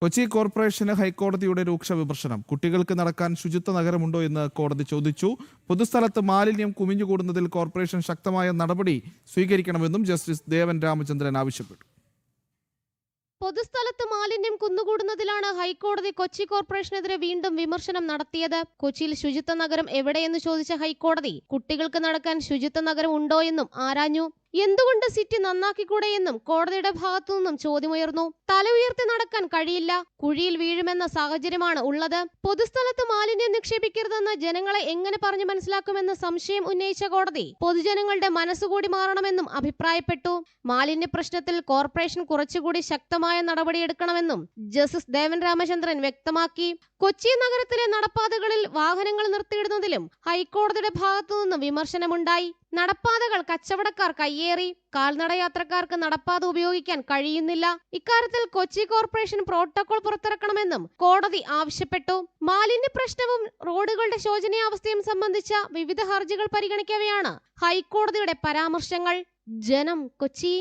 Kochi corporation ഹൈക്കോടതിയുടെ രൂക്ഷ വിമർശനം. കുട്ടികൾക്ക് നടക്കാൻ ശുചിത്വ നഗരമുണ്ടോ എന്ന് കോടതി ചോദിച്ചു. പൊതുസ്ഥലത്ത് മാലിന്യം കുമിഞ്ഞുകൂടുന്നതിൽ കോർപ്പറേഷൻ ശക്തമായ നടപടി സ്വീകരിക്കണമെന്നും ജസ്റ്റിസ് ദേവൻ രാമചന്ദ്രൻ ആവശ്യപ്പെട്ടു. പൊതുസ്ഥലത്ത് മാലിന്യം കുന്നുകൂടുന്നതിലാണ് ഹൈക്കോടതി കൊച്ചി കോർപ്പറേഷനെതിരെ വീണ്ടും വിമർശനം നടത്തിയത്. കൊച്ചിയിൽ ശുചിത്വ നഗരം എവിടെയെന്ന് ചോദിച്ച ഹൈക്കോടതി കുട്ടികൾക്ക് നടക്കാൻ ശുചിത്വ നഗരം ഉണ്ടോ എന്നും ആരാഞ്ഞു. എന്തുകൊണ്ട് സിറ്റി നന്നാക്കിക്കൂടെയെന്നും കോടതിയുടെ ഭാഗത്തുനിന്നും ചോദ്യമുയർന്നു. തല ഉയർത്തി നടക്കാൻ കഴിയില്ല, കുഴിയിൽ വീഴുമെന്ന സാഹചര്യമാണ് ഉള്ളത്. പൊതുസ്ഥലത്ത് മാലിന്യം നിക്ഷേപിക്കരുതെന്ന് ജനങ്ങളെ എങ്ങനെ പറഞ്ഞു മനസ്സിലാക്കുമെന്ന് സംശയം ഉന്നയിച്ച കോടതി പൊതുജനങ്ങളുടെ മനസ്സുകൂടി മാറണമെന്നും അഭിപ്രായപ്പെട്ടു. മാലിന്യ പ്രശ്നത്തിൽ കോർപ്പറേഷൻ കുറച്ചുകൂടി ശക്തമായ നടപടിയെടുക്കണമെന്നും ജസ്റ്റിസ് ദേവൻ രാമചന്ദ്രൻ വ്യക്തമാക്കി. കൊച്ചി നഗരത്തിലെ നടപ്പാതകളിൽ വാഹനങ്ങൾ നിർത്തിയിടുന്നതിലും ഹൈക്കോടതിയുടെ ഭാഗത്തുനിന്ന് വിമർശനമുണ്ടായി. നടപ്പാതകൾ കച്ചവടക്കാർ കയ്യേറി, കാൽനട യാത്രക്കാർക്ക് നടപ്പാത ഉപയോഗിക്കാൻ കഴിയുന്നില്ല. ഇക്കാര്യത്തിൽ കൊച്ചി കോർപ്പറേഷൻ പ്രോട്ടോകോൾ പുറത്തിറക്കണമെന്നും കോടതി ആവശ്യപ്പെട്ടു. മാലിന്യ പ്രശ്നവും റോഡുകളുടെ ശോചനീയാവസ്ഥയും സംബന്ധിച്ച വിവിധ ഹർജികൾ പരിഗണിക്കവെയാണ് ഹൈക്കോടതിയുടെ പരാമർശങ്ങൾ. ജനം, കൊച്ചി.